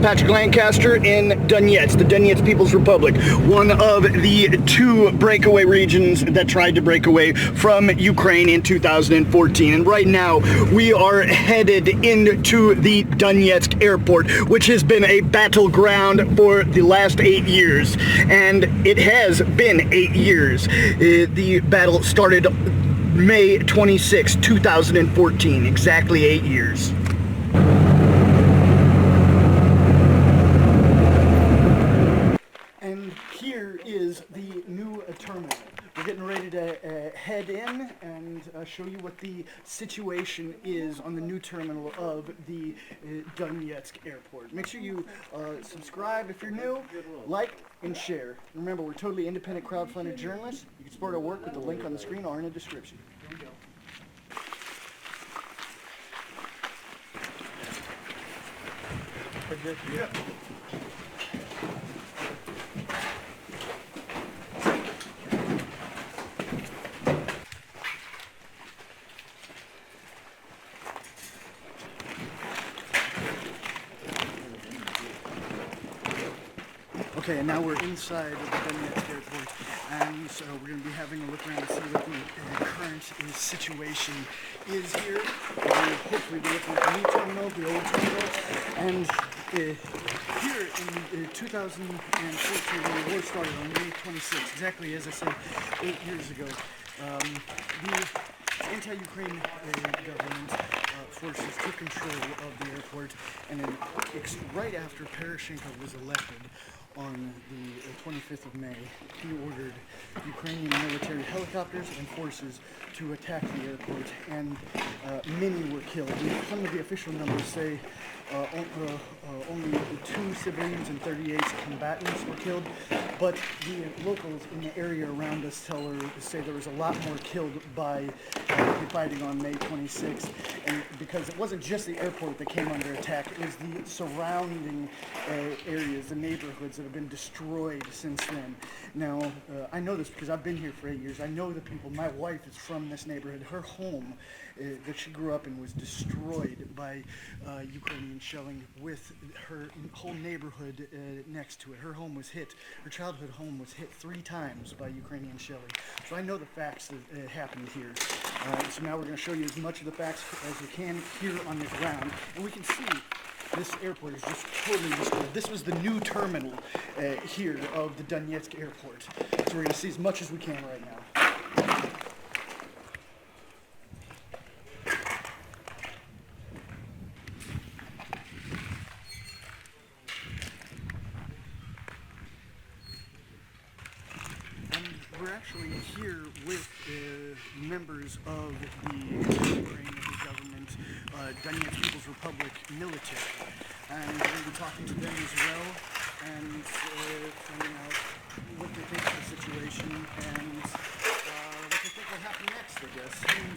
Patrick Lancaster in Donetsk, the Donetsk People's Republic, one of the two breakaway regions that tried to break away from Ukraine in 2014. And right now, we are headed into the Donetsk airport, which has been a battleground for the last 8 years. And it has been 8 years. The battle started May 26, 2014, exactly 8 years. And here is the new terminal. We're getting ready to head in and show you what the situation is on the new terminal of the Donetsk airport. Make sure you subscribe if you're new, like, and share. Remember, we're totally independent crowdfunded journalists. You can support our work with the link on the screen or in the description. Here we go. Yeah. Okay, and now we're inside of the Donetsk airport, and so we're going to be having a look around to see what the current situation is here. We're hopefully looking at the new terminal, the old terminal, and here in 2014, when the war started on May 26th, exactly as I said 8 years ago, the anti-Ukraine government forces took control of the airport, and then right after Poroshenko was elected, on the 25th of May, he ordered Ukrainian military helicopters and forces to attack the airport, and many were killed. Some of the official numbers say only 2 civilians and 38 combatants were killed, but the locals in the area around us say there was a lot more killed by the fighting on May 26th, and because it wasn't just the airport that came under attack, it was the surrounding areas, the neighborhoods that have been destroyed since then. Now, I know this because I've been here for 8 years. I know the people. My wife is from this neighborhood. Her home that she grew up in was destroyed by Ukrainian shelling, with her whole neighborhood next to it. Her home was hit. Her childhood home was hit 3 times by Ukrainian shelling. So I know the facts that happened here. So now we're going to show you as much of the facts as we can here on the ground. And we can see this airport is just totally destroyed. This was the new terminal here of the Donetsk airport. So we're going to see as much as we can right now. We're actually here with members of the Ukrainian government, Donetsk People's Republic military, and we're going to be talking to them as well and finding out what they think of the situation and what they think will happen next, I guess. And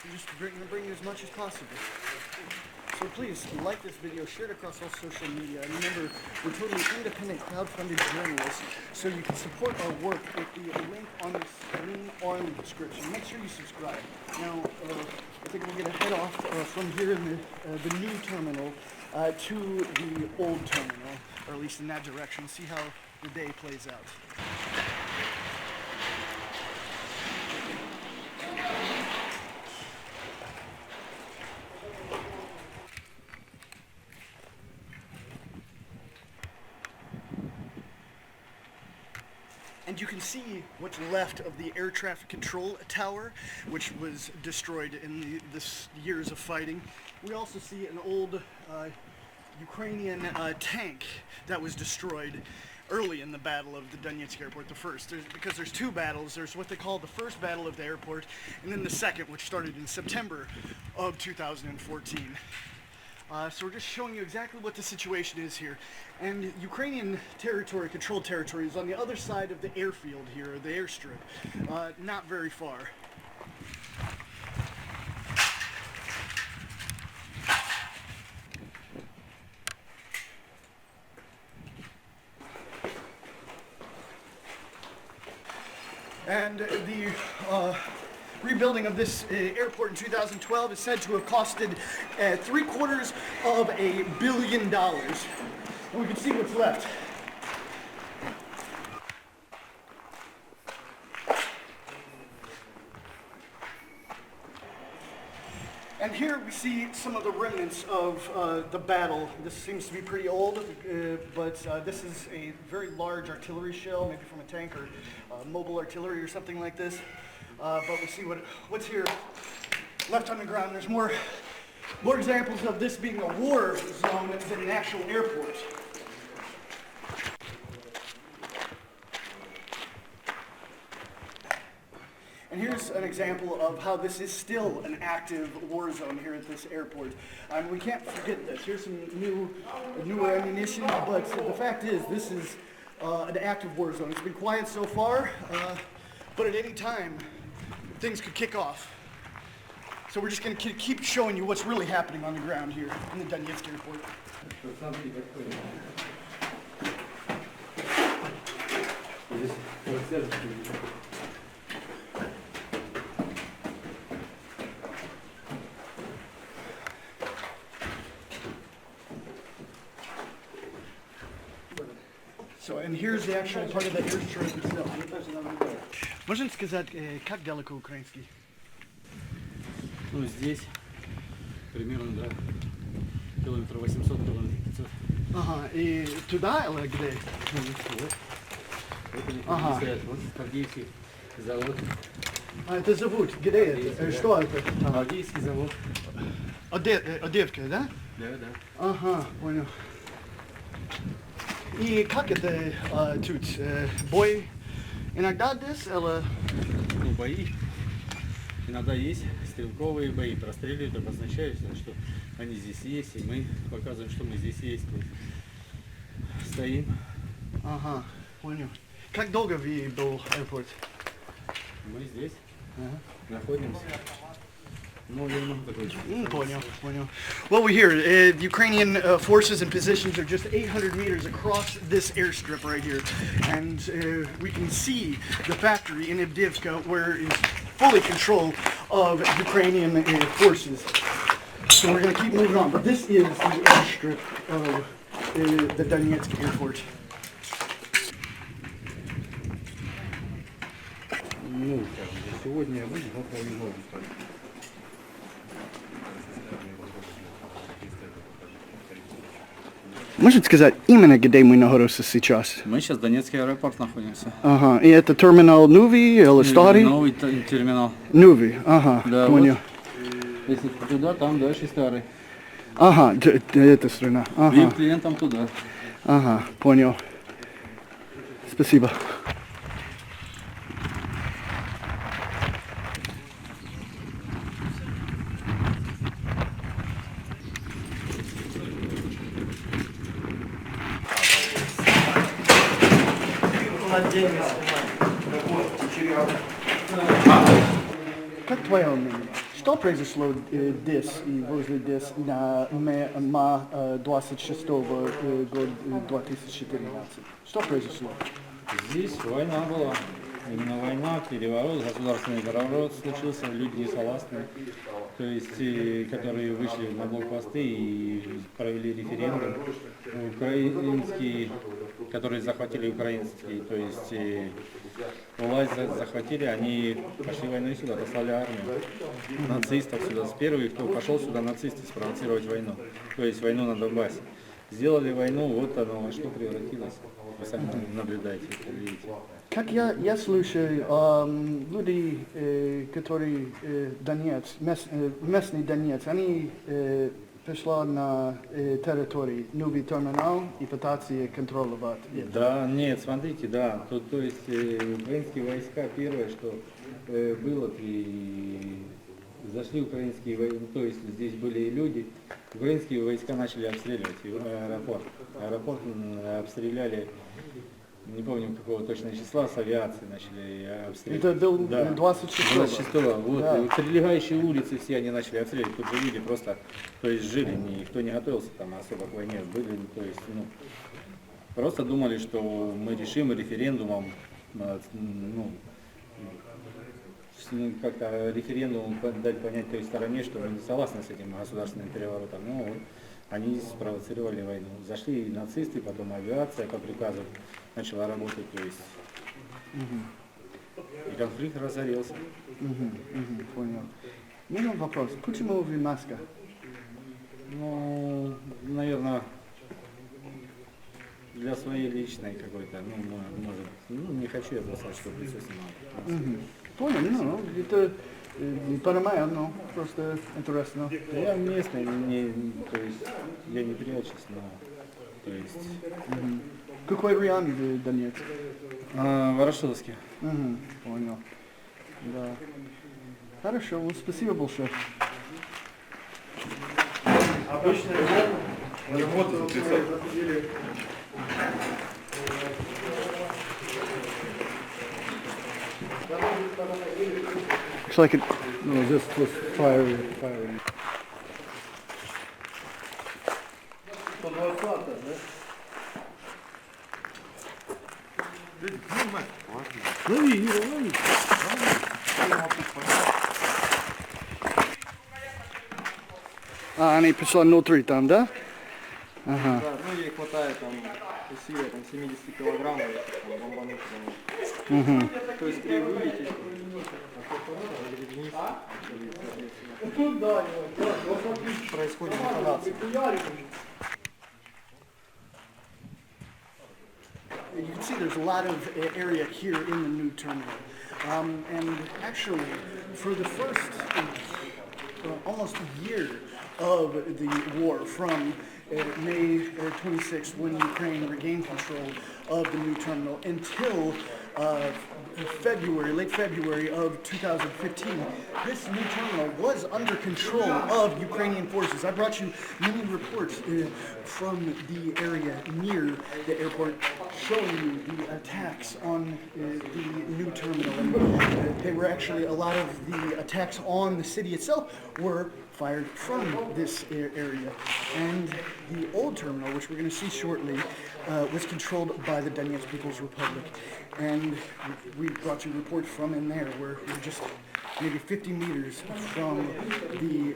we're just going to bring you as much as possible. So please like this video, share it across all social media, and remember, we're totally independent crowdfunded journalists, so you can support our work with the link on the screen or in the description. Make sure you subscribe. Now, I think we're going to head off from here in the new terminal to the old terminal, or at least in that direction, see how the day plays out. And you can see what's left of the air traffic control tower, which was destroyed in the years of fighting. We also see an old Ukrainian tank that was destroyed early in the battle of the Donetsk airport, the first. Because there's 2 battles. There's what they call the first battle of the airport, and then the second, which started in September of 2014. So we're just showing you exactly what the situation is here. And Ukrainian territory, controlled territory, is on the other side of the airfield here, or the airstrip, not very far. And the rebuilding of this airport in 2012 is said to have costed $750 million. And we can see what's left. And here we see some of the remnants of the battle. This seems to be pretty old, but this is a very large artillery shell, maybe from a tank or mobile artillery or something like this. But we see what's here left on the ground. There's more examples of this being a war zone than an actual airport. And here's an example of how this is still an active war zone here at this airport. We can't forget this. Here's some newer ammunition, but the fact is this is an active war zone. It's been quiet so far, but at any time things could kick off. So we're just going to keep showing you what's really happening on the ground here in the Donetsk airport. So, and here's the actual part of the airstrip itself. Можно сказать, как далеко украинский? Ну, здесь примерно, да, километров 800, километров 500. Ага, и туда или где? Вот. Вот они стоят, вот Авдеевский завод. А это завод, где это? Что это? Авдеевский завод. Одевка, да? Да, да. Ага, понял. И как это тут? Бой иногда здесь или? Ну, бои. Иногда есть стрелковые бои, простреливают, обозначают, что они здесь есть, и мы показываем, что мы здесь есть. Стоим. Ага, понял. Как долго вы был в аэропорте? Мы здесь находимся. Понял. Well, we're here. The Ukrainian forces and positions are just 800 meters across this airstrip right here. And we can see the factory in Avdiivka where it's fully control of Ukrainian forces. So we're going to keep moving on. But this is the airstrip of the Donetsk airport. Сегодня выйдем, Можете сказать именно, где мы находимся сейчас? Мы сейчас в Донецкий аэропорт находимся. Ага, и это терминал новый или старый? Новый терминал. Новый, ага, Да, понял. Вот. Если туда, там дальше старый. Ага, эта страна. Ага. И клиентам туда. Ага, понял. Спасибо. Как твое мнение? Что произошло здесь и возле здесь на мая 26 года 2014? Что произошло? Здесь война была. Именно война, переворот, государственный переворот случился, люди несогласные, то есть, которые вышли на блокпосты и провели референдум. Украинские, которые захватили украинские, то есть власть захватили, они пошли войной сюда, послали армию, нацистов сюда. Первый, кто пошел сюда, нацисты, спровоцировать войну, то есть войну на Донбассе. Сделали войну, вот оно во что превратилось. Вы сами наблюдаете, это видите. Как я слушаю, люди, которые местный Донец, они пришли на территорию новый терминал и пытаются контролировать это. Да, нет, смотрите, да, то есть украинские войска, первое, что было, зашли украинские войска, то есть здесь были люди, украинские войска начали обстреливать аэропорт. Аэропорт обстреляли, не помню какого точного числа, с авиации начали обстреливать. Это был да. 26-го. Вот. Да. И прилегающие улицы все они начали обстреливать. Тут же люди просто, то есть жили, никто не готовился там особо к войне, были, то есть, просто думали, что мы решим референдумом, как-то референдум дать понять той стороне, что мы не согласны с этим государственным переворотом. Но вот они спровоцировали войну. Зашли нацисты, потом авиация по приказу начала работать, то есть и конфликт разорился. Понял. Один вопрос. Почему вы маска? Ну, наверное, для своей личной какой-то, может, не хочу я бросать, чтобы лицо снимало. Понял, ну, это не понимаю, но просто интересно. Я местный, то есть я не прячусь, но, то есть... Какой район в Донецке? Ворошиловский. Понял. Да. Хорошо, спасибо большое. Обычно работу Looks like it. No, just was firing. 120, да? Лови, Юра, лови. Они пришли внутри там, да? Ага. Да, ну ей хватает там усилия, там 70 килограммов, там, бомбануть там. То есть при вылете происходит детонация. You can see there's a lot of area here in the new terminal. And actually, for the first almost a year of the war, from May 26th, when Ukraine regained control of the new terminal, until late February of 2015, this new terminal was under control of Ukrainian forces. I brought you many reports from the area near the airport showing you the attacks on the new terminal. And they were actually, a lot of the attacks on the city itself were fired from this area. And the old terminal, which we're going to see shortly, was controlled by the Donetsk People's Republic. And we brought you reports from in there where we're just maybe 50 meters from the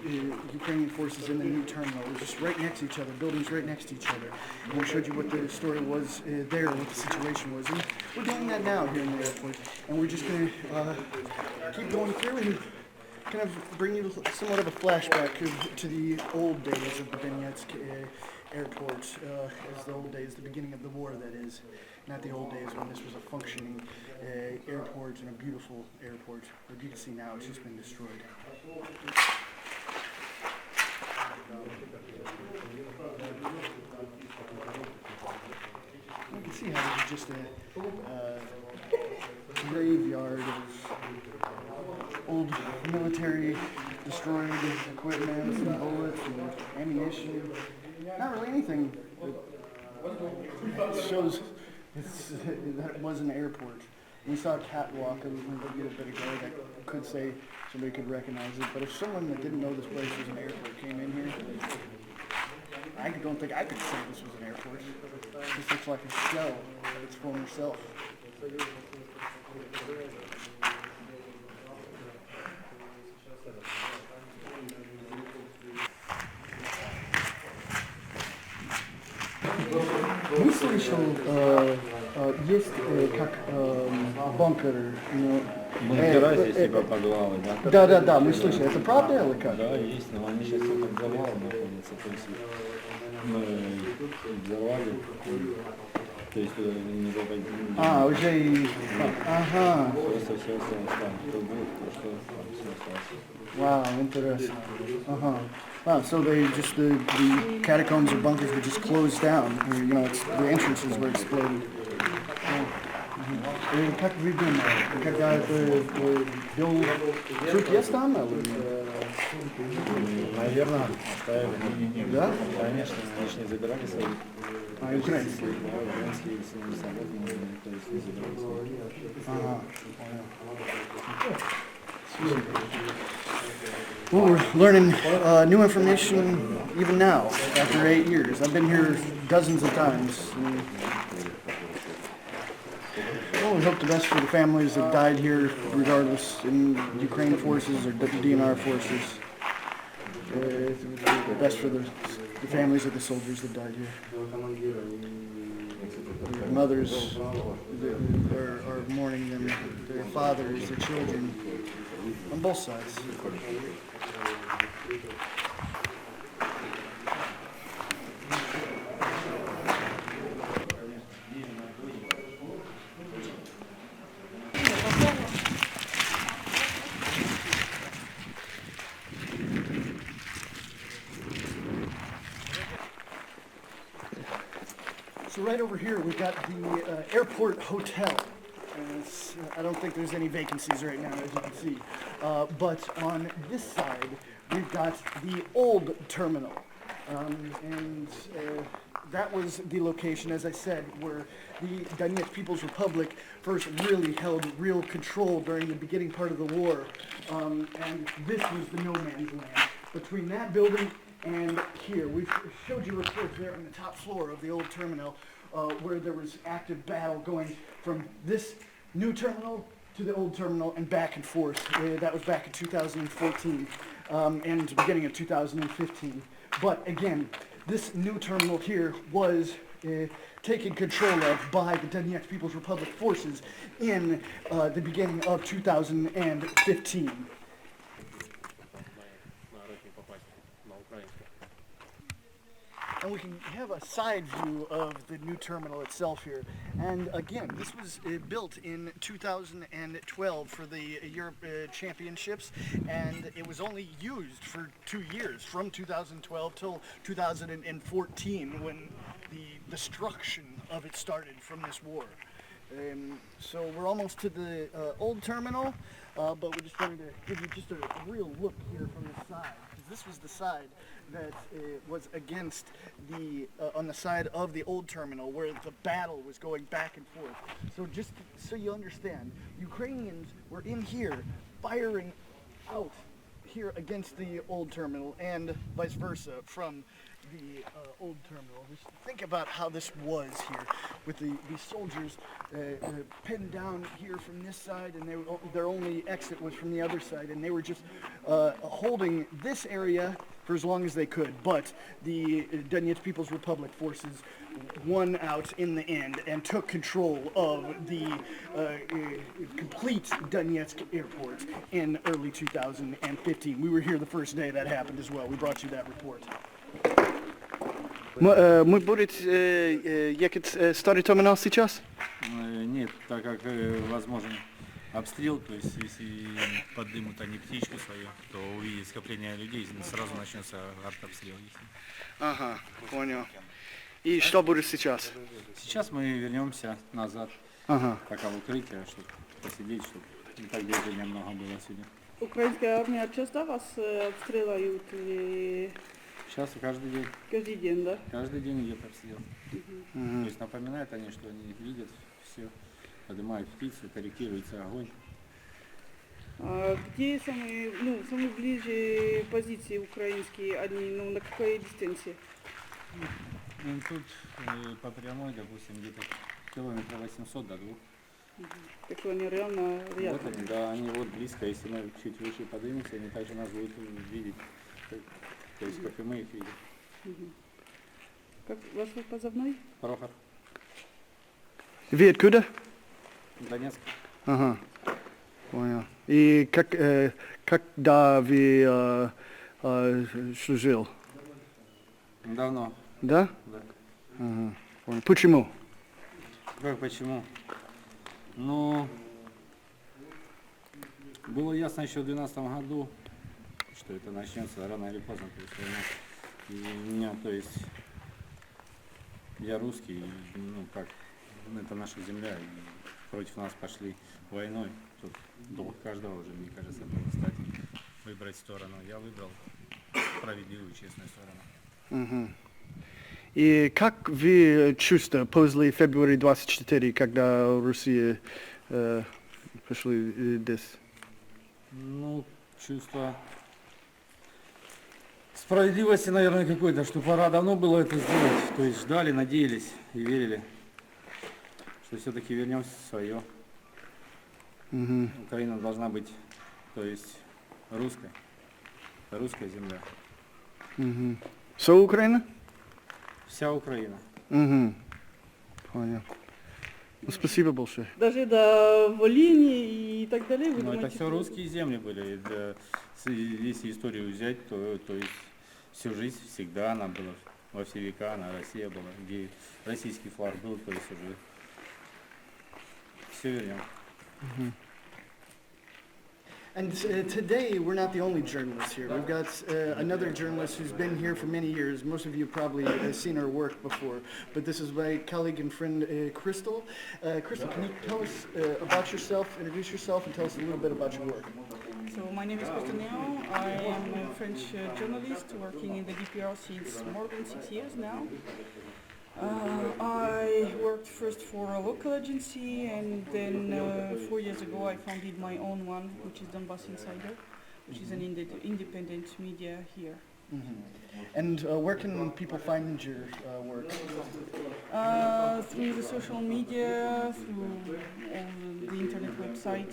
Ukrainian forces in the new terminal. We're just right next to each other, buildings right next to each other. And we showed you what the story was there, what the situation was. And we're doing that now here in the airport. And we're just going to keep going through and kind of bring you somewhat of a flashback to the old days of the Donetsk airport, as the old days, the beginning of the war, that is. Not the old days when this was a functioning airport and a beautiful airport. But you can see now it's just been destroyed. You can see how this is just a graveyard of old military destroyed equipment and bullets and ammunition. Not really anything that shows that it was an airport. We saw a catwalk a little bit ago that could say somebody could recognize it, but if someone that didn't know this place was an airport came in here, I don't think I could say this was an airport. This looks like a shell of its former self. Мы слышал, есть как бункер. Бункера здесь типа подвалы, да? Да, мы слышали. Это правда или как? Да, есть, но они сейчас все под завалом находятся. То есть мы взорвали, то есть не заходили. Уже и... Ага. Просто все осталось там, кто был, кто что, там все осталось. Wow, интересно. Wow, so they just, the catacombs or bunkers were just closed down. You know, the entrances were exploded. Как видно, когда это бил труп есть там? Наверное, оставили. Да? Конечно, они же не забирали свои. Украинские. Да, украинские самолеты, то есть не забирали свои. Ага, понял. Well, we're learning new information even now, after 8 years. I've been here dozens of times. Well, we hope the best for the families that died here, regardless, in Ukraine forces or DNR forces. The best for the families of the soldiers that died here. Their mothers are mourning them, their fathers, their children, on both sides. So right over here, we've got the airport hotel. I don't think there's any vacancies right now, as you can see. But on this side, we've got the old terminal. That was the location, as I said, where the Donetsk People's Republic first really held real control during the beginning part of the war. And this was the no man's land. Between that building and here, we've showed you reports there on the top floor of the old terminal where there was active battle going from this new terminal to the old terminal and back and forth. That was back in 2014 and the beginning of 2015. But again, this new terminal here was taken control of by the Donetsk People's Republic forces in the beginning of 2015. And we can have a side view of the new terminal itself here. And again, this was built in 2012 for the Europe Championships, and it was only used for 2 years, from 2012 till 2014, when the destruction of it started from this war. So we're almost to the old terminal, but we're just going to give you just a real look here from the side. This was the side that was against the, on the side of the old terminal where the battle was going back and forth. So just so you understand, Ukrainians were in here firing out here against the old terminal and vice versa from the old terminal. Just think about how this was here with these soldiers pinned down here from this side, and their only exit was from the other side, and they were just holding this area for as long as they could. But the Donetsk People's Republic forces won out in the end and took control of the complete Donetsk airport in early 2015. We were here the first day that happened as well. We brought you that report. Мы будет ехать старый терминал сейчас? Нет, так как возможен обстрел, то есть если поднимут они птичку свою, то увидят скопление людей, сразу начнется артобстрел. Ага, понял. И что будет сейчас? Сейчас мы вернемся назад, пока в укрытие, чтобы посидеть, чтобы не так движения много было сегодня. Украинская армия часто вас обстреливают? Сейчас каждый день. Каждый день, да? Каждый день идет обстрел. То есть напоминают они, что они видят все, поднимают птицу, корректируется огонь. А где самые ближе позиции украинские, они, на какой дистанции? Тут по прямой, допустим, где-то километра 800 до 2. Так что они реально рядом? Вот они, да, они вот близко, если мы чуть выше поднимемся, они также нас будут видеть. То есть, как и мы их видим. Как ваш позывной? Прохор. Вы откуда? Донецк. Ага, понял. И когда вы служил? Давно. Да? Да. Ага, понял. Почему? Как почему? Ну, было ясно еще в 2012 году, что это начнется рано или поздно. То есть, и у меня, то есть, я русский, это наша земля, и против нас пошли войной. Тут долг каждого уже, мне кажется, было стать, выбрать сторону. Я выбрал справедливую, честную сторону. И как вы чувствуете после февраля 24, когда Россия пошли здесь? Ну, чувство справедливости, наверное, какой-то, что пора давно было это сделать. То есть ждали, надеялись и верили, что что все-таки вернемся в свое. Украина должна быть, то есть, русской. Это русская земля. So Украина? Вся Украина. Понял. Ну, спасибо большое. Даже до Волыни и так далее? Вы Но это думаете, все русские земли были. Если историю взять, то есть всю жизнь всегда она была, во все века она Россия была, где российский флаг был, то есть уже все вернем. And today, we're not the only journalists here. We've got another journalist who's been here for many years. Most of you have probably seen her work before. But this is my colleague and friend, Crystal. Crystal, can you tell us about yourself, introduce yourself, and tell us a little bit about your work? So my name is Crystal. I am a French journalist working in the DPR since more than 6 years now. I worked first for a local agency, and then 4 years ago I founded my own one, which is Donbass Insider, which is an independent media here. And where can people find your work? Through the social media, through all the internet website.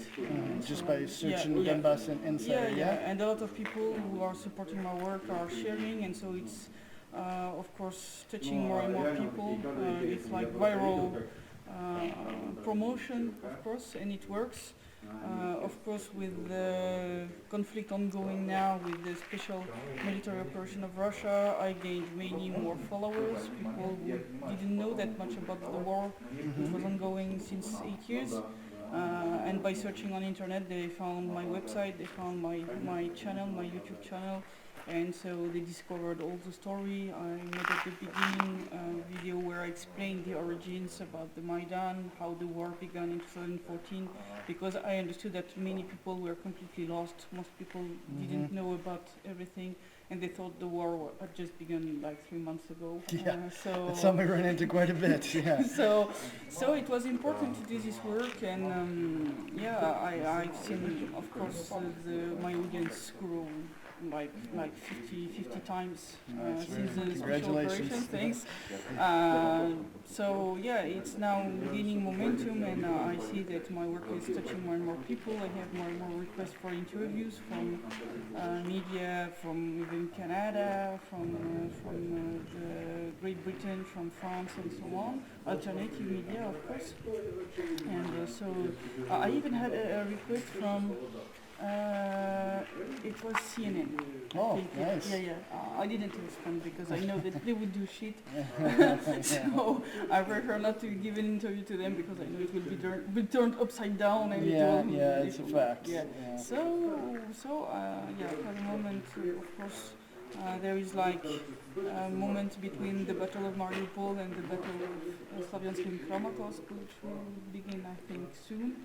Just by searching Donbass Insider, yeah, and a lot of people who are supporting my work are sharing, and so it's of course touching more and more people. It's like viral promotion, of course, and it works. Of course, with the conflict ongoing now, with the special military operation of Russia, I gained many more followers, people who didn't know that much about the war, which was ongoing since 8 years. And by searching on internet, they found my website, they found my channel, my YouTube channel, and so they discovered all the story. I made at the beginning a video where I explained the origins about the Maidan, how the war began in 2014, because I understood that many people were completely lost. Most people didn't know about everything, and they thought the war had just begun like 3 months ago. Yeah, so that's something we run into quite a bit, yeah. so it was important to do this work, and I've seen, of course, my audience grow like 50 times since the special operation. Thanks. So yeah, it's now gaining momentum, and I see that my work is touching more and more people. I have more and more requests for interviews from media, from even Canada, from Great Britain, from France, and so on. Alternative media, of course. And so I even had a request from. It was CNN. Oh, nice. Yeah. I didn't respond because I know that they would do shit. So I prefer not to give an interview to them because I know it will be turned upside down. And it's a fact. Yeah. So for the moment, of course, there is like a moment between the Battle of Mariupol and the Battle of Slavyansk and Kramatorsk, which will begin, I think, soon.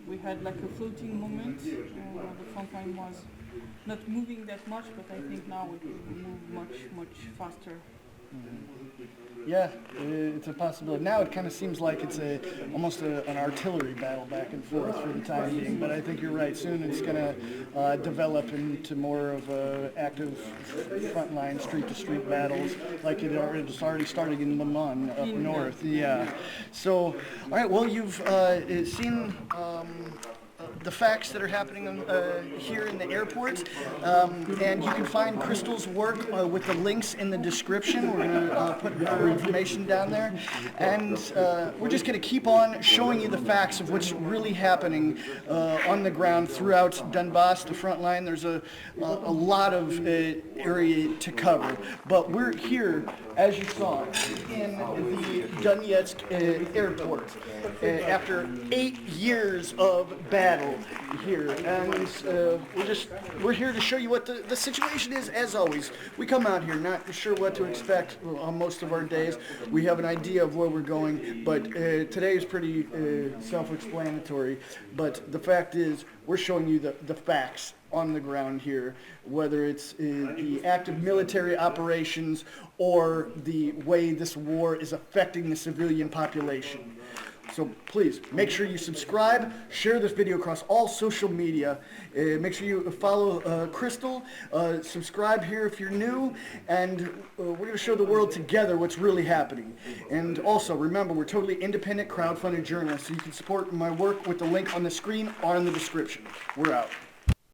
We had like a floating moment. The front line was not moving that much, but I think now it will move much faster. Yeah, it's a possibility. Now it kind of seems like it's almost an artillery battle back and forth for the time being, but I think you're right. Soon it's going to develop into more of active frontline, street-to-street battles, like it's already starting in Liman up north. Yeah. So, all right. Well, you've seen. The facts that are happening here in the airport, and you can find Crystal's work with the links in the description. We're going to put her information down there, and we're just going to keep on showing you the facts of what's really happening on the ground throughout Donbass, the front line. There's a lot of area to cover, but we're here, as you saw, in the Donetsk airport after 8 years of battle here, and we're here to show you what the situation is. As always, we come out here not sure what to expect on most of our days. We have an idea of where we're going, but today is pretty self-explanatory. But the fact is, we're showing you the facts on the ground here, whether it's the active military operations or the way this war is affecting the civilian population. So please, make sure you subscribe, share this video across all social media, make sure you follow Crystal, subscribe here if you're new, and we're going to show the world together what's really happening. And also, remember, we're totally independent crowdfunded journalists, so you can support my work with the link on the screen or in the description. We're out.